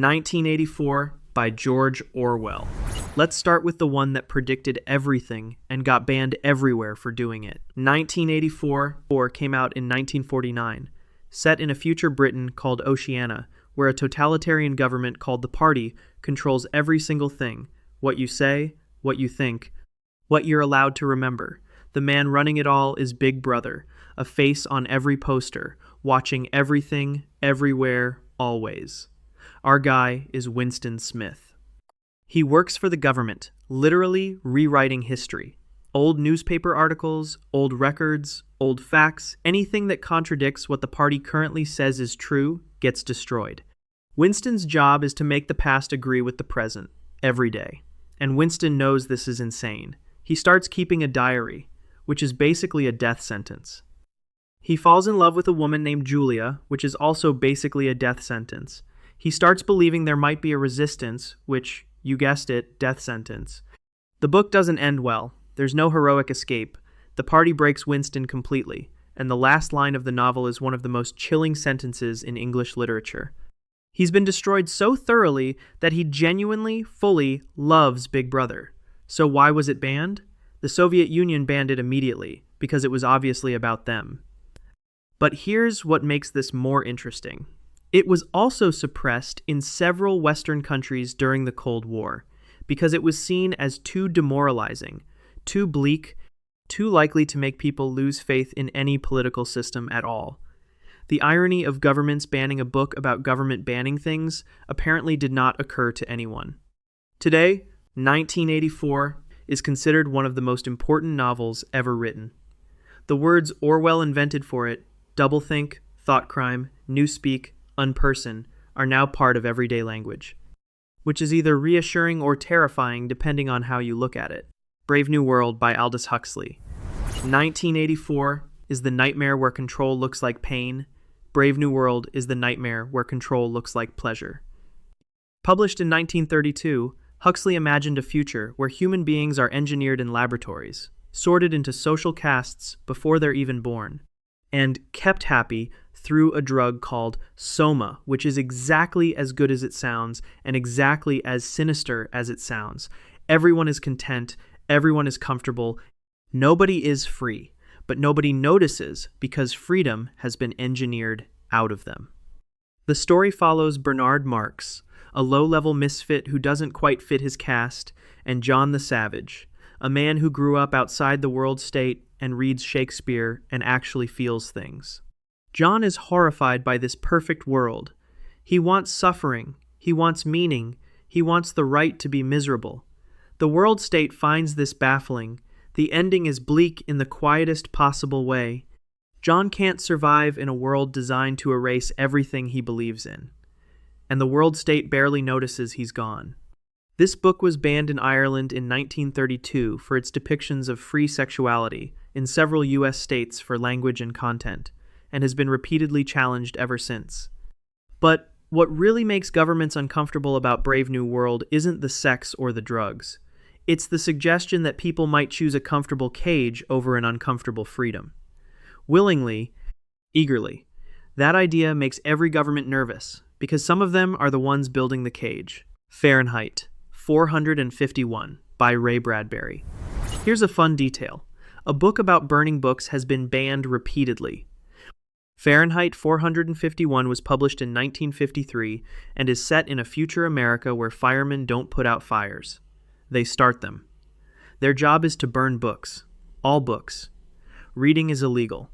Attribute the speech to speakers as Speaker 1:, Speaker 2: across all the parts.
Speaker 1: 1984 by George Orwell. Let's start with the one that predicted everything and got banned everywhere for doing it. 1984 came out in 1949, set in a future Britain called Oceania, where a totalitarian government called the Party controls every single thing: what you say, what you think, what you're allowed to remember. The man running it all is Big Brother, a face on every poster, watching everything, everywhere, always. Our guy is Winston Smith. He works for the government, literally rewriting history. Old newspaper articles, old records, old facts, anything that contradicts what the party currently says is true gets destroyed. Winston's job is to make the past agree with the present, every day. And Winston knows this is insane. He starts keeping a diary, which is basically a death sentence. He falls in love with a woman named Julia, which is also basically a death sentence. He starts believing there might be a resistance, which, you guessed it, death sentence. The book doesn't end well. There's no heroic escape. The party breaks Winston completely, and the last line of the novel is one of the most chilling sentences in English literature. He's been destroyed so thoroughly that he genuinely, fully loves Big Brother. So why was it banned? The Soviet Union banned it immediately, because it was obviously about them. But here's what makes this more interesting. It was also suppressed in several Western countries during the Cold War, because it was seen as too demoralizing, too bleak, too likely to make people lose faith in any political system at all. The irony of governments banning a book about government banning things apparently did not occur to anyone. Today, 1984 is considered one of the most important novels ever written. The words Orwell invented for it, doublethink, thought crime, newspeak, unperson, are now part of everyday language, which is either reassuring or terrifying depending on how you look at it. Brave New World by Aldous Huxley. 1984 is the nightmare where control looks like pain. Brave New World is the nightmare where control looks like pleasure. Published in 1932, Huxley imagined a future where human beings are engineered in laboratories, sorted into social castes before they're even born, and kept happy through a drug called soma, which is exactly as good as it sounds and exactly as sinister as it sounds. Everyone is content, everyone is comfortable, nobody is free, but nobody notices because freedom has been engineered out of them. The story follows Bernard Marx, a low-level misfit who doesn't quite fit his caste, and John the Savage, a man who grew up outside the world state and reads Shakespeare and actually feels things. John is horrified by this perfect world. He wants suffering, he wants meaning, he wants the right to be miserable. The world state finds this baffling. The ending is bleak in the quietest possible way. John can't survive in a world designed to erase everything he believes in. And the world state barely notices he's gone. This book was banned in Ireland in 1932 for its depictions of free sexuality in several U.S. states for language and content, and has been repeatedly challenged ever since. But what really makes governments uncomfortable about Brave New World isn't the sex or the drugs. It's the suggestion that people might choose a comfortable cage over an uncomfortable freedom. Willingly, eagerly. That idea makes every government nervous, because some of them are the ones building the cage. Fahrenheit 451 by Ray Bradbury. Here's a fun detail. A book about burning books has been banned repeatedly. Fahrenheit 451 was published in 1953 and is set in a future America where firemen don't put out fires. They start them. Their job is to burn books. All books. Reading is illegal.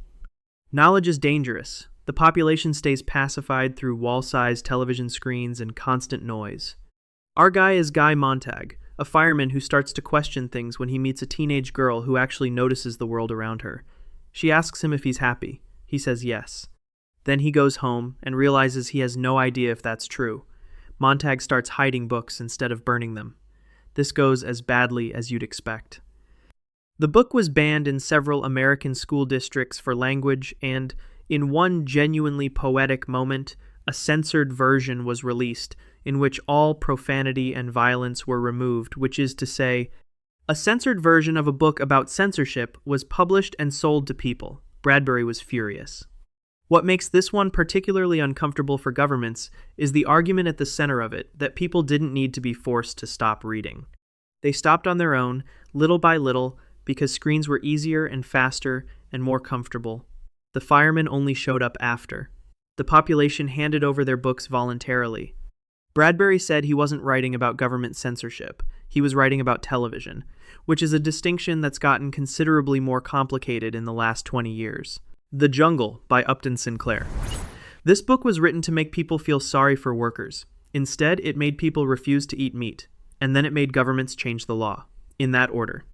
Speaker 1: Knowledge is dangerous. The population stays pacified through wall-sized television screens and constant noise. Our guy is Guy Montag, a fireman who starts to question things when he meets a teenage girl who actually notices the world around her. She asks him if he's happy. He says yes. Then he goes home and realizes he has no idea if that's true. Montag starts hiding books instead of burning them. This goes as badly as you'd expect. The book was banned in several American school districts for language, and in one genuinely poetic moment, a censored version was released in which all profanity and violence were removed, which is to say, a censored version of a book about censorship was published and sold to people. Bradbury was furious. What makes this one particularly uncomfortable for governments is the argument at the center of it that people didn't need to be forced to stop reading. They stopped on their own, little by little, because screens were easier and faster and more comfortable. The firemen only showed up after. The population handed over their books voluntarily. Bradbury said he wasn't writing about government censorship. He was writing about television, which is a distinction that's gotten considerably more complicated in the last 20 years. The Jungle by Upton Sinclair. This book was written to make people feel sorry for workers. Instead, it made people refuse to eat meat, and then it made governments change the law, in that order.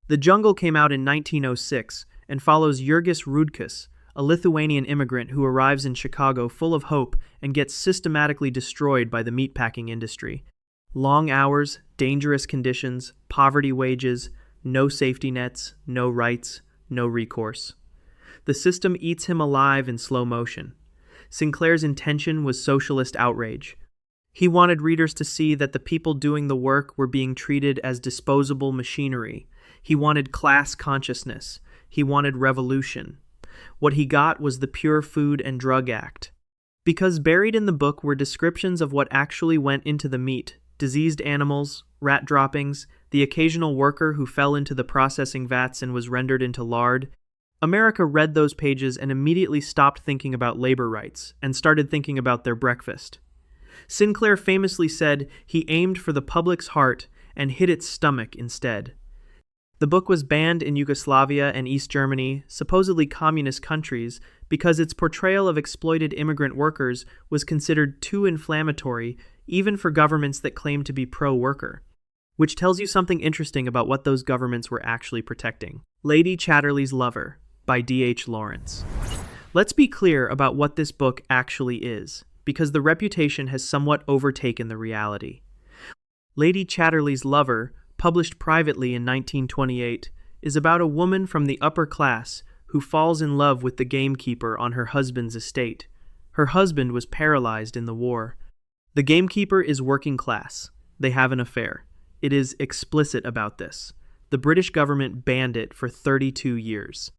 Speaker 1: The Jungle came out in 1906 and follows Jurgis Rudkus, a Lithuanian immigrant who arrives in Chicago full of hope and gets systematically destroyed by the meatpacking industry. Long hours, dangerous conditions, poverty wages, no safety nets, no rights, no recourse. The system eats him alive in slow motion. Sinclair's intention was socialist outrage. He wanted readers to see that the people doing the work were being treated as disposable machinery. He wanted class consciousness. He wanted revolution. What he got was the Pure Food and Drug Act. Because buried in the book were descriptions of what actually went into the meat, diseased animals, rat droppings, the occasional worker who fell into the processing vats and was rendered into lard, America read those pages and immediately stopped thinking about labor rights and started thinking about their breakfast. Sinclair famously said he aimed for the public's heart and hit its stomach instead. The book was banned in Yugoslavia and East Germany, supposedly communist countries, because its portrayal of exploited immigrant workers was considered too inflammatory even for governments that claimed to be pro-worker, which tells you something interesting about what those governments were actually protecting. Lady Chatterley's Lover by D.H. Lawrence. Let's be clear about what this book actually is, because the reputation has somewhat overtaken the reality. Lady Chatterley's Lover, published privately in 1928, is about a woman from the upper class who falls in love with the gamekeeper on her husband's estate. Her husband was paralyzed in the war. The gamekeeper is working class. They have an affair. It is explicit about this. The British government banned it for 32 years.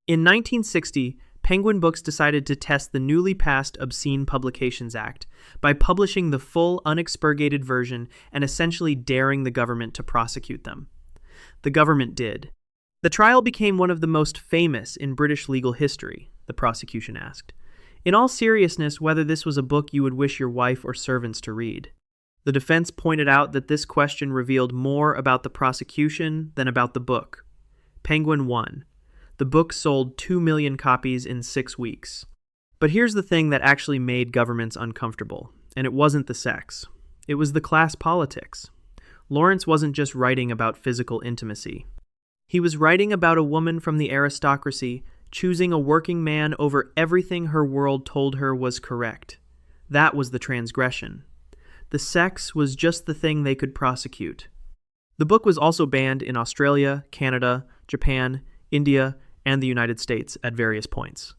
Speaker 1: In 1960, Penguin Books decided to test the newly passed Obscene Publications Act by publishing the full unexpurgated version and essentially daring the government to prosecute them. The government did. The trial became one of the most famous in British legal history, the prosecution asked. In all seriousness, whether this was a book you would wish your wife or servants to read. The defense pointed out that this question revealed more about the prosecution than about the book. Penguin won. The book sold 2 million copies in 6 weeks. But here's the thing that actually made governments uncomfortable, and it wasn't the sex. It was the class politics. Lawrence wasn't just writing about physical intimacy. He was writing about a woman from the aristocracy choosing a working man over everything her world told her was correct. That was the transgression. The sex was just the thing they could prosecute. The book was also banned in Australia, Canada, Japan, India, and the United States at various points.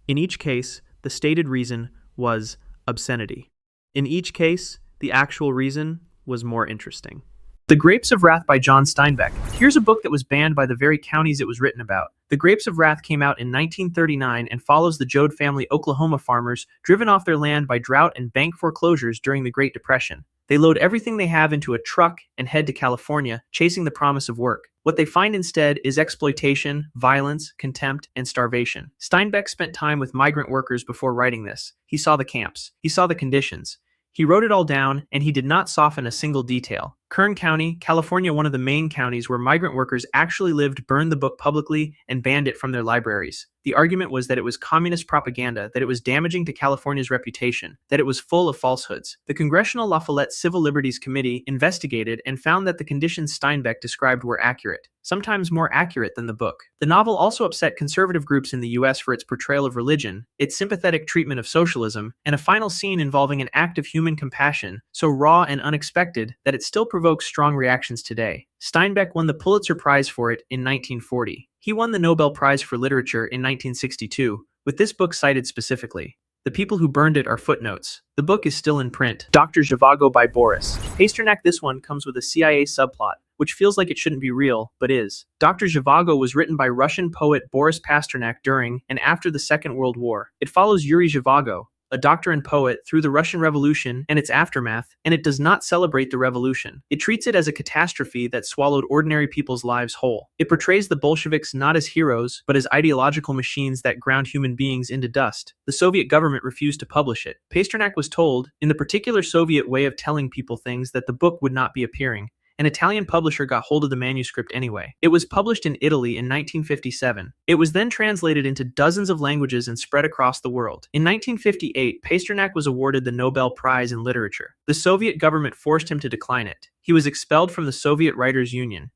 Speaker 1: In each case, the stated reason was obscenity. In each case, the actual reason was more interesting. The Grapes of Wrath by John Steinbeck. Here's a book that was banned by the very counties it was written about. The Grapes of Wrath came out in 1939 and follows the Joad family Oklahoma farmers driven off their land by drought and bank foreclosures during the Great Depression. They load everything they have into a truck and head to California, chasing the promise of work. What they find instead is exploitation, violence, contempt, and starvation. Steinbeck spent time with migrant workers before writing this. He saw the camps. He saw the conditions. He wrote it all down, and he did not soften a single detail. Kern County, California, one of the main counties where migrant workers actually lived, burned the book publicly and banned it from their libraries. The argument was that it was communist propaganda, that it was damaging to California's reputation, that it was full of falsehoods. The Congressional La Follette Civil Liberties Committee investigated and found that the conditions Steinbeck described were accurate, sometimes more accurate than the book. The novel also upset conservative groups in the U.S. for its portrayal of religion, its sympathetic treatment of socialism, and a final scene involving an act of human compassion so raw and unexpected that it still provokes strong reactions today. Steinbeck won the Pulitzer Prize for it in 1940. He won the Nobel Prize for Literature in 1962, with this book cited specifically. The people who burned it are footnotes. The book is still in print. Dr. Zhivago by Boris. Pasternak, this one comes with a CIA subplot, which feels like it shouldn't be real, but is. Dr. Zhivago was written by Russian poet Boris Pasternak during and after the Second World War. It follows Yuri Zhivago, a doctor and poet, through the Russian Revolution and its aftermath, and it does not celebrate the revolution. It treats it as a catastrophe that swallowed ordinary people's lives whole. It portrays the Bolsheviks not as heroes, but as ideological machines that ground human beings into dust. The Soviet government refused to publish it. Pasternak was told, in the particular Soviet way of telling people things, that the book would not be appearing. An Italian publisher got hold of the manuscript anyway. It was published in Italy in 1957. It was then translated into dozens of languages and spread across the world. In 1958, Pasternak was awarded the Nobel Prize in Literature. The Soviet government forced him to decline it. He was expelled from the Soviet Writers' Union.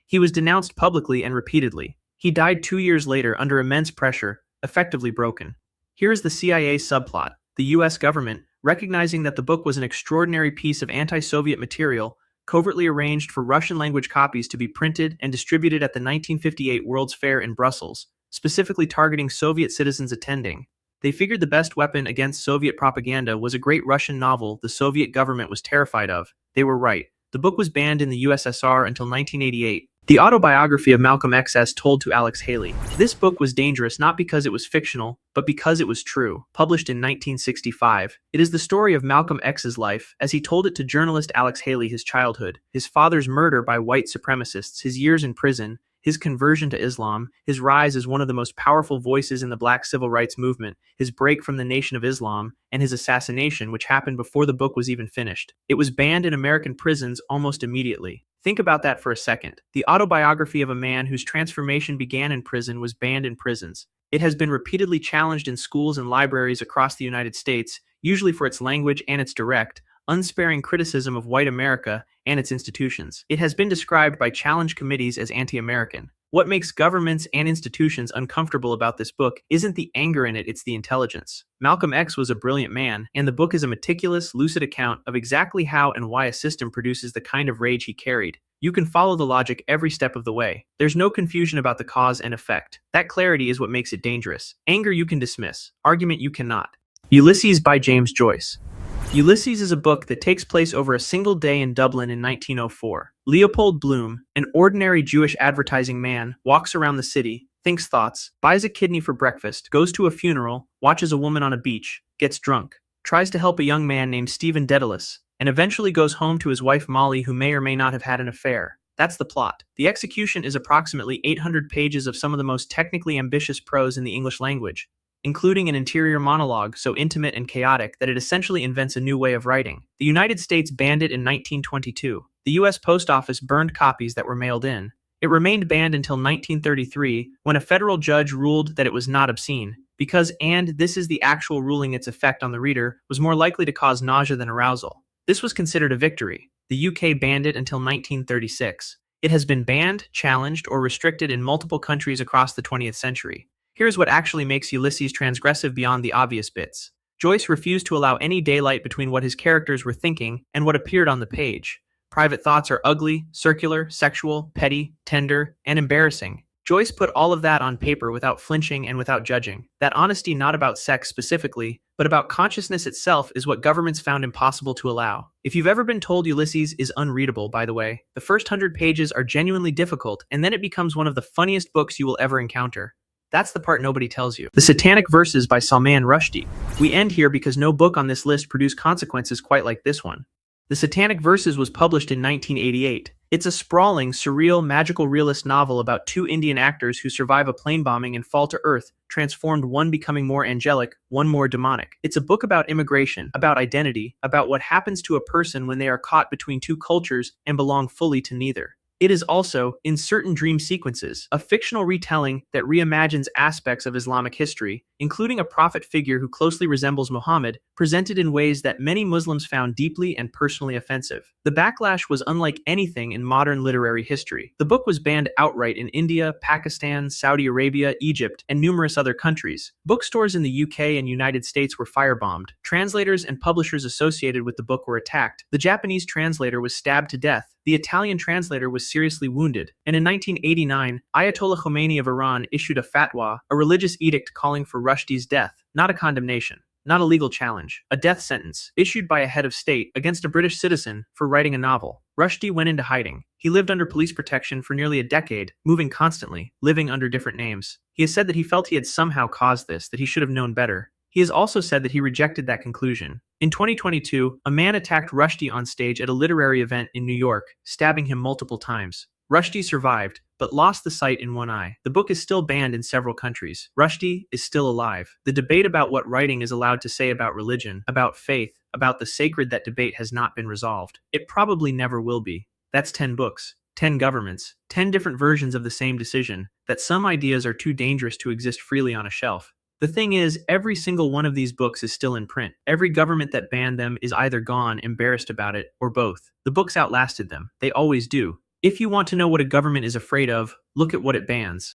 Speaker 1: He was denounced publicly and repeatedly. He died 2 years later under immense pressure, effectively broken. Here is the CIA subplot. The US government, recognizing that the book was an extraordinary piece of anti-Soviet material, covertly arranged for Russian-language copies to be printed and distributed at the 1958 World's Fair in Brussels, specifically targeting Soviet citizens attending. They figured the best weapon against Soviet propaganda was a great Russian novel the Soviet government was terrified of. They were right. The book was banned in the USSR until 1988. The autobiography of Malcolm X as told to Alex Haley. This book was dangerous not because it was fictional, but because it was true. Published in 1965, it is the story of Malcolm X's life as he told it to journalist Alex Haley, his childhood, his father's murder by white supremacists, his years in prison, his conversion to Islam, his rise as one of the most powerful voices in the Black civil rights movement, his break from the Nation of Islam, and his assassination, which happened before the book was even finished. It was banned in American prisons almost immediately. Think about that for a second. The autobiography of a man whose transformation began in prison was banned in prisons. It has been repeatedly challenged in schools and libraries across the United States, usually for its language and its direct, unsparing criticism of white America and its institutions. It has been described by challenge committees as anti-American. What makes governments and institutions uncomfortable about this book isn't the anger in it, it's the intelligence. Malcolm X was a brilliant man, and the book is a meticulous, lucid account of exactly how and why a system produces the kind of rage he carried. You can follow the logic every step of the way. There's no confusion about the cause and effect. That clarity is what makes it dangerous. Anger you can dismiss. Argument you cannot. Ulysses by James Joyce. Ulysses is a book that takes place over a single day in Dublin in 1904. Leopold Bloom, an ordinary Jewish advertising man, walks around the city, thinks thoughts, buys a kidney for breakfast, goes to a funeral, watches a woman on a beach, gets drunk, tries to help a young man named Stephen Dedalus, and eventually goes home to his wife Molly, who may or may not have had an affair. That's the plot. The execution is approximately 800 pages of some of the most technically ambitious prose in the English language, including an interior monologue so intimate and chaotic that it essentially invents a new way of writing. The United States banned it in 1922. The U.S. Post Office burned copies that were mailed in. It remained banned until 1933, when a federal judge ruled that it was not obscene, because, and this is the actual ruling, its effect on the reader was more likely to cause nausea than arousal. This was considered a victory. The UK banned it until 1936. It has been banned, challenged, or restricted in multiple countries across the 20th century. Here's what actually makes Ulysses transgressive beyond the obvious bits. Joyce refused to allow any daylight between what his characters were thinking and what appeared on the page. Private thoughts are ugly, circular, sexual, petty, tender, and embarrassing. Joyce put all of that on paper without flinching and without judging. That honesty, not about sex specifically, but about consciousness itself, is what governments found impossible to allow. If you've ever been told Ulysses is unreadable, by the way, the first 100 pages are genuinely difficult, and then it becomes one of the funniest books you will ever encounter. That's the part nobody tells you. The Satanic Verses by Salman Rushdie. We end here because no book on this list produced consequences quite like this one. The Satanic Verses was published in 1988. It's a sprawling, surreal, magical realist novel about two Indian actors who survive a plane bombing and fall to Earth, transformed, one becoming more angelic, one more demonic. It's a book about immigration, about identity, about what happens to a person when they are caught between two cultures and belong fully to neither. It is also, in certain dream sequences, a fictional retelling that reimagines aspects of Islamic history, including a prophet figure who closely resembles Muhammad, presented in ways that many Muslims found deeply and personally offensive. The backlash was unlike anything in modern literary history. The book was banned outright in India, Pakistan, Saudi Arabia, Egypt, and numerous other countries. Bookstores in the UK and United States were firebombed. Translators and publishers associated with the book were attacked. The Japanese translator was stabbed to death. The Italian translator was seriously wounded. And in 1989, Ayatollah Khomeini of Iran issued a fatwa, a religious edict calling for Rushdie's death, not a condemnation. not a legal challenge, a death sentence issued by a head of state against a British citizen for writing a novel. Rushdie went into hiding. He lived under police protection for nearly a decade, moving constantly, living under different names. He has said that he felt he had somehow caused this, that he should have known better. He has also said that he rejected that conclusion. In 2022, a man attacked Rushdie on stage at a literary event in New York, stabbing him multiple times. Rushdie survived, but lost the sight in one eye. The book is still banned in several countries. Rushdie is still alive. The debate about what writing is allowed to say about religion, about faith, about the sacred, that debate has not been resolved. It probably never will be. That's 10 books, 10 governments, 10 different versions of the same decision, that some ideas are too dangerous to exist freely on a shelf. The thing is, every single one of these books is still in print. Every government that banned them is either gone, embarrassed about it, or both. The books outlasted them. They always do. If you want to know what a government is afraid of, look at what it bans.